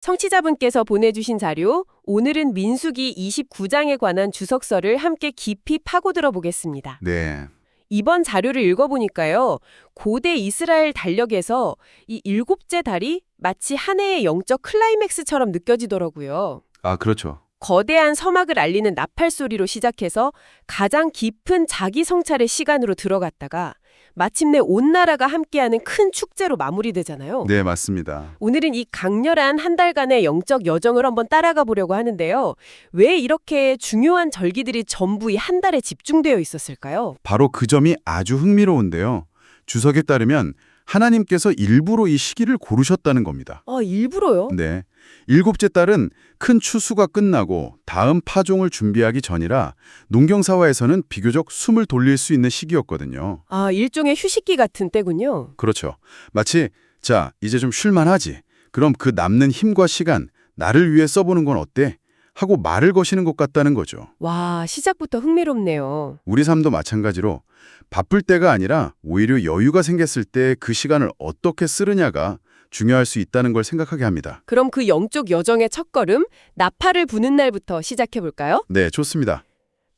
청취자분께서 보내주신 자료, 오늘은 민수기 29장에 관한 주석서를 함께 깊이 파고들어 보겠습니다. 네, 이번 자료를 읽어보니까요, 고대 이스라엘 달력에서 이 일곱째 달이 마치 한 해의 영적 클라이맥스처럼 느껴지더라고요. 아, 그렇죠. 거대한 서막을 알리는 나팔 소리로 시작해서 가장 깊은 자기 성찰의 시간으로 들어갔다가 마침내 온 나라가 함께하는 큰 축제로 마무리되잖아요. 네, 맞습니다. 오늘은 이 강렬한 한 달간의 영적 여정을 한번 따라가 보려고 하는데요. 왜 이렇게 중요한 절기들이 전부 이 한 달에 집중되어 있었을까요? 바로 그 점이 아주 흥미로운데요. 주석에 따르면 하나님께서 일부러 이 시기를 고르셨다는 겁니다. 아, 일부러요? 네, 일곱째 달은 큰 추수가 끝나고 다음 파종을 준비하기 전이라 농경사화에서는 비교적 숨을 돌릴 수 있는 시기였거든요. 아, 일종의 휴식기 같은 때군요. 그렇죠. 마치 자, 이제 좀 쉴만하지. 그럼 그 남는 힘과 시간 나를 위해 써보는 건 어때? 하고 말을 거시는 것 같다는 거죠. 와, 시작부터 흥미롭네요. 우리 삶도 마찬가지로 바쁠 때가 아니라 오히려 여유가 생겼을 때 그 시간을 어떻게 쓰느냐가 중요할 수 있다는 걸 생각하게 합니다. 그럼 그 영적 여정의 첫걸음, 나팔을 부는 날부터 시작해 볼까요? 네, 좋습니다.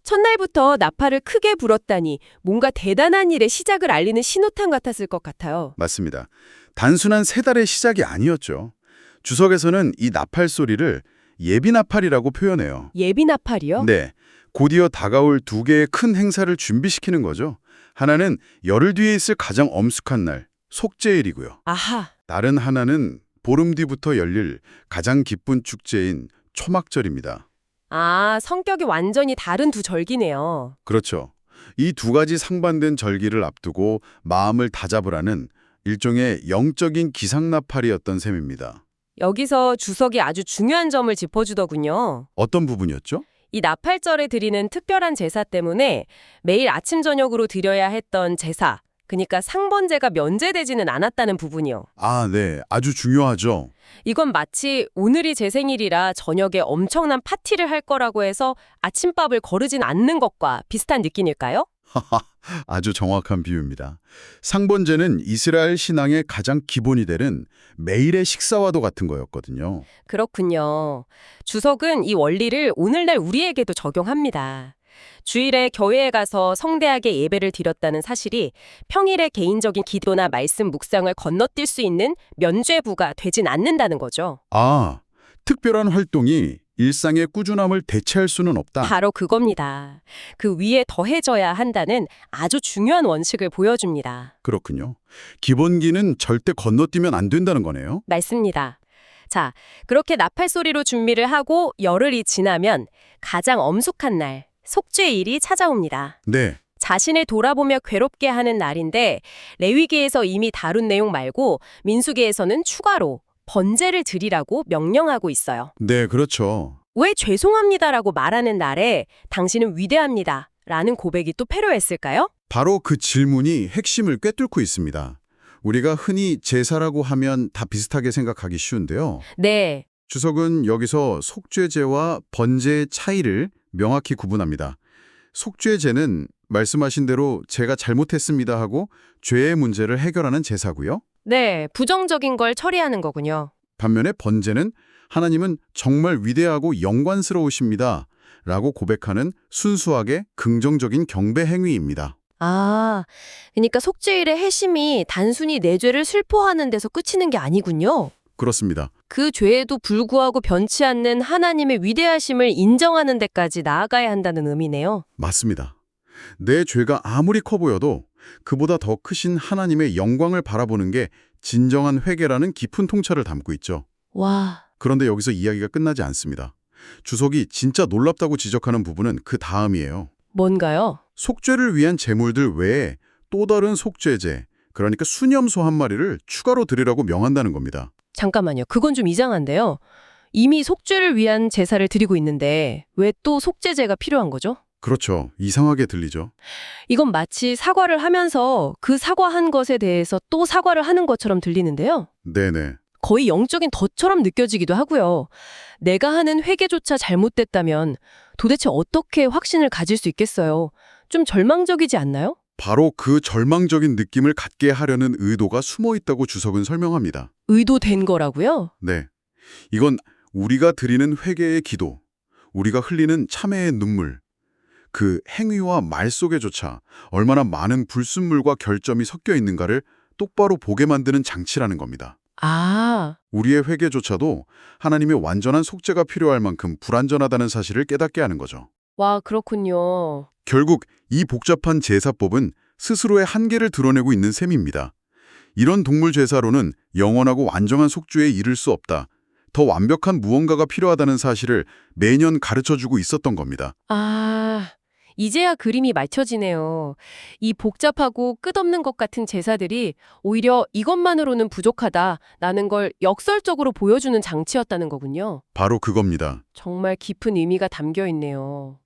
첫날부터 나팔을 크게 불었다니 뭔가 대단한 일의 시작을 알리는 신호탄 같았을 것 같아요. 맞습니다. 단순한 세 달의 시작이 아니었죠. 주석에서는 이 나팔 소리를 예비나팔이라고 표현해요. 예비 나팔이요? 네, 곧이어 다가올 두 개의 큰 행사를 준비시키는 거죠. 하나는 열흘 뒤에 있을 가장 엄숙한 날, 속죄일이고요. 아하. 다른 하나는 보름 뒤부터 열릴 가장 기쁜 축제인 초막절입니다. 아, 성격이 완전히 다른 두 절기네요. 그렇죠. 이 두 가지 상반된 절기를 앞두고 마음을 다잡으라는 일종의 영적인 기상나팔이었던 셈입니다. 여기서 주석이 아주 중요한 점을 짚어주더군요. 어떤 부분이었죠? 이 나팔절에 드리는 특별한 제사 때문에 매일 아침 저녁으로 드려야 했던 제사, 그러니까 상번제가 면제되지는 않았다는 부분이요. 아, 네. 아주 중요하죠. 이건 마치 오늘이 제 생일이라 저녁에 엄청난 파티를 할 거라고 해서 아침밥을 거르진 않는 것과 비슷한 느낌일까요? 아주 정확한 비유입니다. 상번제는 이스라엘 신앙의 가장 기본이 되는 매일의 식사와도 같은 거였거든요. 그렇군요. 주석은 이 원리를 오늘날 우리에게도 적용합니다. 주일에 교회에 가서 성대하게 예배를 드렸다는 사실이 평일에 개인적인 기도나 말씀 묵상을 건너뛸 수 있는 면죄부가 되진 않는다는 거죠. 아, 특별한 활동이 일상의 꾸준함을 대체할 수는 없다. 바로 그겁니다. 그 위에 더해져야 한다는 아주 중요한 원칙을 보여줍니다. 그렇군요. 기본기는 절대 건너뛰면 안 된다는 거네요. 맞습니다. 자, 그렇게 나팔 소리로 준비를 하고 열흘이 지나면 가장 엄숙한 날, 속죄일이 찾아옵니다. 네, 자신을 돌아보며 괴롭게 하는 날인데 레위기에서 이미 다룬 내용 말고 민수기에서는 추가로 번제를 드리라고 명령하고 있어요. 네, 그렇죠. 왜 죄송합니다라고 말하는 날에 당신은 위대합니다 라는 고백이 또 필요했을까요? 바로 그 질문이 핵심을 꿰뚫고 있습니다. 우리가 흔히 제사라고 하면 다 비슷하게 생각하기 쉬운데요. 네, 주석은 여기서 속죄제와 번제의 차이를 명확히 구분합니다. 속죄제는 말씀하신 대로 제가 잘못했습니다 하고 죄의 문제를 해결하는 제사고요. 네, 부정적인 걸 처리하는 거군요. 반면에 번제는 하나님은 정말 위대하고 영광스러우십니다 라고 고백하는 순수하게 긍정적인 경배 행위입니다. 아, 그러니까 속죄일의 해심이 단순히 내 죄를 슬퍼하는 데서 그치는 게 아니군요. 그렇습니다. 그 죄에도 불구하고 변치 않는 하나님의 위대하심을 인정하는 데까지 나아가야 한다는 의미네요. 맞습니다. 내 죄가 아무리 커 보여도 그보다 더 크신 하나님의 영광을 바라보는 게 진정한 회개라는 깊은 통찰을 담고 있죠. 와, 그런데 여기서 이야기가 끝나지 않습니다. 주석이 진짜 놀랍다고 지적하는 부분은 그 다음이에요. 뭔가요? 속죄를 위한 제물들 외에 또 다른 속죄제, 그러니까 수념소 한 마리를 추가로 드리라고 명한다는 겁니다. 잠깐만요. 그건 좀 이상한데요. 이미 속죄를 위한 제사를 드리고 있는데 왜 또 속죄제가 필요한 거죠? 그렇죠. 이상하게 들리죠. 이건 마치 사과를 하면서 그 사과한 것에 대해서 또 사과를 하는 것처럼 들리는데요. 네네. 거의 영적인 덫처럼 느껴지기도 하고요. 내가 하는 회개조차 잘못됐다면 도대체 어떻게 확신을 가질 수 있겠어요? 좀 절망적이지 않나요? 바로 그 절망적인 느낌을 갖게 하려는 의도가 숨어 있다고 주석은 설명합니다. 의도된 거라고요? 네. 이건 우리가 드리는 회개의 기도, 우리가 흘리는 참회의 눈물, 그 행위와 말 속에조차 얼마나 많은 불순물과 결점이 섞여 있는가를 똑바로 보게 만드는 장치라는 겁니다. 아, 우리의 회개조차도 하나님의 완전한 속죄가 필요할 만큼 불완전하다는 사실을 깨닫게 하는 거죠. 와, 그렇군요. 결국 이 복잡한 제사법은 스스로의 한계를 드러내고 있는 셈입니다. 이런 동물 제사로는 영원하고 완전한 속죄에 이를 수 없다. 더 완벽한 무언가가 필요하다는 사실을 매년 가르쳐주고 있었던 겁니다. 아, 이제야 그림이 맞춰지네요. 이 복잡하고 끝없는 것 같은 제사들이 오히려 이것만으로는 부족하다라는 걸 역설적으로 보여주는 장치였다는 거군요. 바로 그겁니다. 정말 깊은 의미가 담겨 있네요.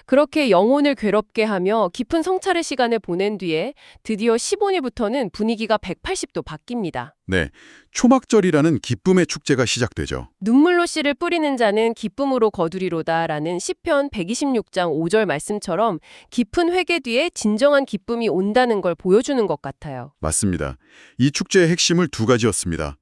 그렇게 영혼을 괴롭게 하며 깊은 성찰의 시간을 보낸 뒤에 드디어 15일부터는 분위기가 180도 바뀝니다. 네, 초막절이라는 기쁨의 축제가 시작되죠. 눈물로 씨를 뿌리는 자는 기쁨으로 거두리로다라는 시편 126장 5절 말씀처럼 깊은 회개 뒤에 진정한 기쁨이 온다는 걸 보여주는 것 같아요. 맞습니다. 이 축제의 핵심을 두 가지였습니다.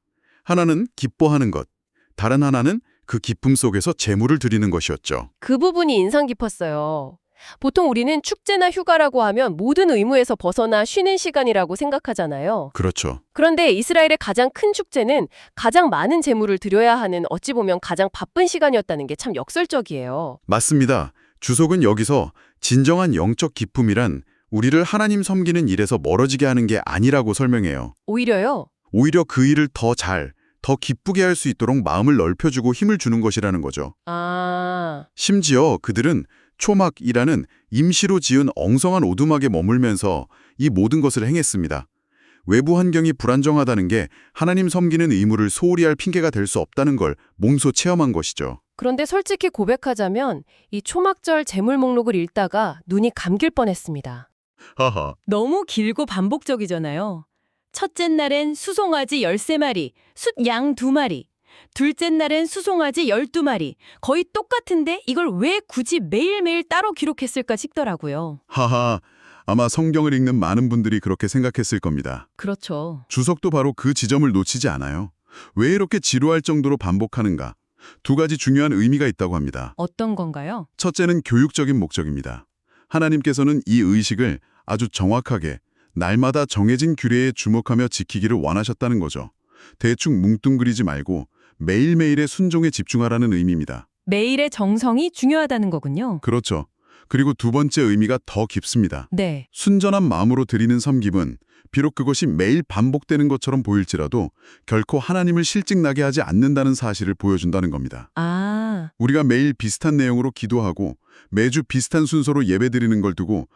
하나는 기뻐하는 것, 다른 하나는 그 기쁨 속에서 제물을 드리는 것이었죠. 그 부분이 인상 깊었어요. 보통 우리는 축제나 휴가라고 하면 모든 의무에서 벗어나 쉬는 시간이라고 생각하잖아요. 그렇죠. 그런데 이스라엘의 가장 큰 축제는 가장 많은 제물을 드려야 하는 어찌 보면 가장 바쁜 시간이었다는 게 참 역설적이에요. 맞습니다. 주석은 여기서 진정한 영적 기쁨이란 우리를 하나님 섬기는 일에서 멀어지게 하는 게 아니라고 설명해요. 오히려요. 오히려 그 일을 더 기쁘게 할 수 있도록 마음을 넓혀주고 힘을 주는 것이라는 거죠. 아, 심지어 그들은 초막이라는 임시로 지은 엉성한 오두막에 머물면서 이 모든 것을 행했습니다. 외부 환경이 불안정하다는 게 하나님 섬기는 의무를 소홀히 할 핑계가 될 수 없다는 걸 몸소 체험한 것이죠. 그런데 솔직히 고백하자면 이 초막절 제물 목록을 읽다가 눈이 감길 뻔했습니다. 하하. 너무 길고 반복적이잖아요. 첫째 날엔 수송아지 13마리, 숫양 2마리. 둘째 날엔 수송아지 12마리. 거의 똑같은데 이걸 왜 굳이 매일매일 따로 기록했을까 싶더라고요. 하하. 아마 성경을 읽는 많은 분들이 그렇게 생각했을 겁니다. 그렇죠. 주석도 바로 그 지점을 놓치지 않아요. 왜 이렇게 지루할 정도로 반복하는가? 두 가지 중요한 의미가 있다고 합니다. 어떤 건가요? 첫째는 교육적인 목적입니다. 하나님께서는 이 의식을 아주 정확하게 날마다 정해진 규례에 주목하며 지키기를 원하셨다는 거죠. 대충 뭉뚱그리지 말고 매일매일의 순종에 집중하라는 의미입니다. 매일의 정성이 중요하다는 거군요. 그렇죠. 그리고 두 번째 의미가 더 깊습니다. 네. 순전한 마음으로 드리는 섬김은 비록 그것이 매일 반복되는 것처럼 보일지라도 결코 하나님을 실증나게 하지 않는다는 사실을 보여준다는 겁니다. 아, 우리가 매일 비슷한 내용으로 기도하고 매주 비슷한 순서로 예배드리는 걸 두고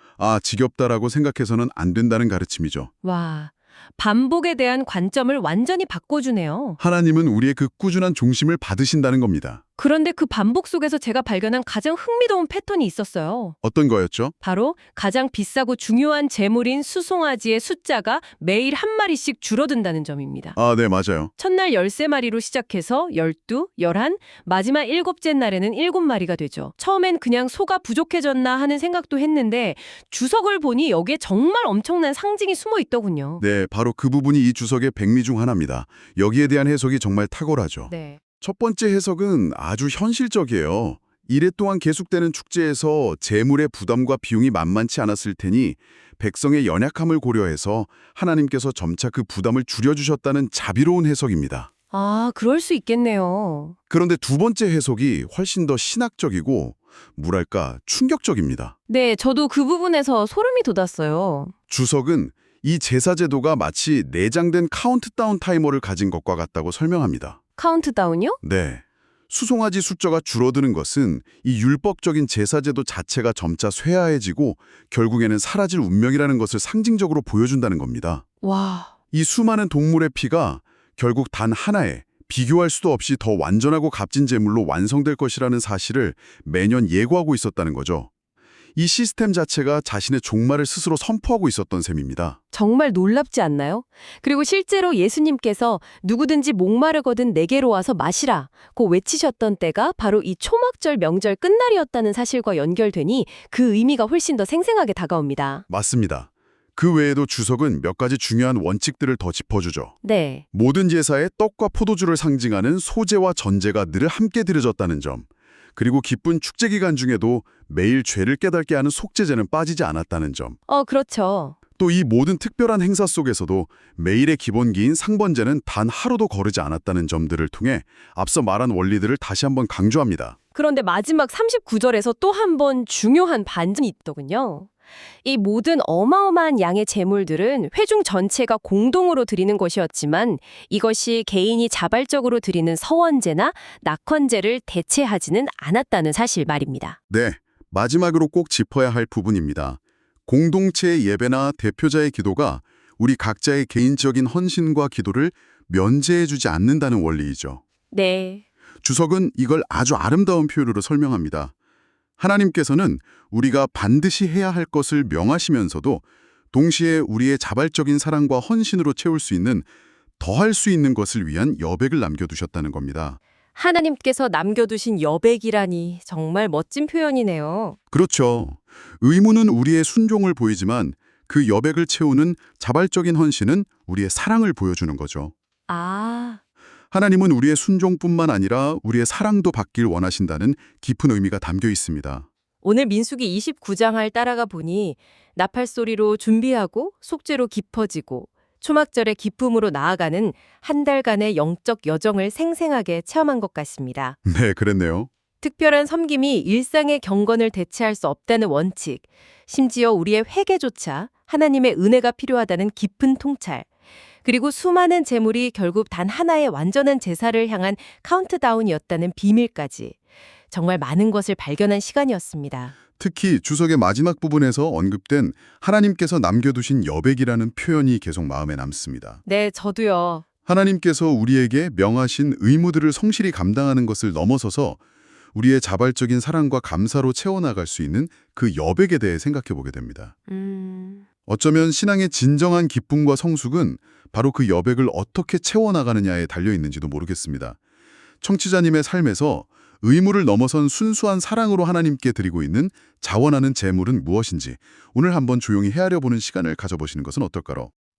지겹다라고 생각해서는 안 된다는 가르침이죠. 와. 반복에 대한 관점을 완전히 바꿔주네요. 하나님은 우리의 그 꾸준한 종심을 받으신다는 겁니다. 그런데 그 반복 속에서 제가 발견한 가장 흥미로운 패턴이 있었어요. 어떤 거였죠? 바로 가장 비싸고 중요한 제물인 수송아지의 숫자가 매일 한 마리씩 줄어든다는 점입니다. 네, 맞아요. 첫날 13마리로 시작해서 12, 11, 마지막 7째 날에는 7마리가 되죠. 처음엔 그냥 소가 부족해졌나 하는 생각도 했는데 주석을 보니 여기에 정말 엄청난 상징이 숨어 있더군요. 네, 바로 그 부분이 이 주석의 백미 중 하나입니다. 여기에 대한 해석이 정말 탁월하죠. 네. 첫 번째 해석은 아주 현실적이에요. 이래 동안 계속되는 축제에서 재물의 부담과 비용이 만만치 않았을 테니 백성의 연약함을 고려해서 하나님께서 점차 그 부담을 줄여주셨다는 자비로운 해석입니다. 아, 그럴 수 있겠네요. 그런데 두 번째 해석이 훨씬 더 신학적이고 뭐랄까 충격적입니다. 네, 저도 그 부분에서 소름이 돋았어요. 주석은 이 제사 제도가 마치 내장된 카운트다운 타이머를 가진 것과 같다고 설명합니다. 카운트다운이요? 네. 수송아지 숫자가 줄어드는 것은 이 율법적인 제사제도 자체가 점차 쇠하해지고 결국에는 사라질 운명이라는 것을 상징적으로 보여준다는 겁니다. 와, 이 수많은 동물의 피가 결국 단 하나의 비교할 수도 없이 더 완전하고 값진 제물로 완성될 것이라는 사실을 매년 예고하고 있었다는 거죠. 이 시스템 자체가 자신의 종말을 스스로 선포하고 있었던 셈입니다. 정말 놀랍지 않나요? 그리고 실제로 예수님께서 누구든지 목마르거든 내게로 와서 마시라 고 외치셨던 때가 바로 이 초막절 명절 끝날이었다는 사실과 연결되니 그 의미가 훨씬 더 생생하게 다가옵니다. 맞습니다. 그 외에도 주석은 몇 가지 중요한 원칙들을 더 짚어주죠. 네. 모든 제사에 떡과 포도주를 상징하는 소제와 전제가 늘 함께 드려졌다는 점, 그리고 기쁜 축제 기간 중에도 매일 죄를 깨닫게 하는 속죄제는 빠지지 않았다는 점, 그렇죠. 또 이 모든 특별한 행사 속에서도 매일의 기본기인 상번제는 단 하루도 거르지 않았다는 점들을 통해 앞서 말한 원리들을 다시 한번 강조합니다. 그런데 마지막 39절에서 또 한 번 중요한 반전이 있더군요. 이 모든 어마어마한 양의 제물들은 회중 전체가 공동으로 드리는 것이었지만 이것이 개인이 자발적으로 드리는 서원제나 낙헌제를 대체하지는 않았다는 사실 말입니다. 네, 마지막으로 꼭 짚어야 할 부분입니다. 공동체의 예배나 대표자의 기도가 우리 각자의 개인적인 헌신과 기도를 면제해주지 않는다는 원리이죠. 네. 주석은 이걸 아주 아름다운 표현으로 설명합니다. 하나님께서는 우리가 반드시 해야 할 것을 명하시면서도 동시에 우리의 자발적인 사랑과 헌신으로 채울 수 있는, 더할 수 있는 것을 위한 여백을 남겨두셨다는 겁니다. 하나님께서 남겨두신 여백이라니 정말 멋진 표현이네요. 그렇죠. 의무는 우리의 순종을 보이지만 그 여백을 채우는 자발적인 헌신은 우리의 사랑을 보여주는 거죠. 아, 하나님은 우리의 순종뿐만 아니라 우리의 사랑도 받길 원하신다는 깊은 의미가 담겨 있습니다. 오늘 민수기 29장을 따라가 보니 나팔소리로 준비하고 속죄로 깊어지고 초막절의 기쁨으로 나아가는 한 달간의 영적 여정을 생생하게 체험한 것 같습니다. 네, 그랬네요. 특별한 섬김이 일상의 경건을 대체할 수 없다는 원칙, 심지어 우리의 회개조차 하나님의 은혜가 필요하다는 깊은 통찰, 그리고 수많은 제물이 결국 단 하나의 완전한 제사를 향한 카운트다운이었다는 비밀까지 정말 많은 것을 발견한 시간이었습니다. 특히 주석의 마지막 부분에서 언급된 하나님께서 남겨두신 여백이라는 표현이 계속 마음에 남습니다. 네, 저도요. 하나님께서 우리에게 명하신 의무들을 성실히 감당하는 것을 넘어서서 우리의 자발적인 사랑과 감사로 채워나갈 수 있는 그 여백에 대해 생각해 보게 됩니다. 어쩌면 신앙의 진정한 기쁨과 성숙은 바로 그 여백을 어떻게 채워나가느냐에 달려있는지도 모르겠습니다. 청취자님의 삶에서 의무를 넘어선 순수한 사랑으로 하나님께 드리고 있는 자원하는 제물은 무엇인지 오늘 한번 조용히 헤아려 보는 시간을 가져보시는 것은 어떨까요?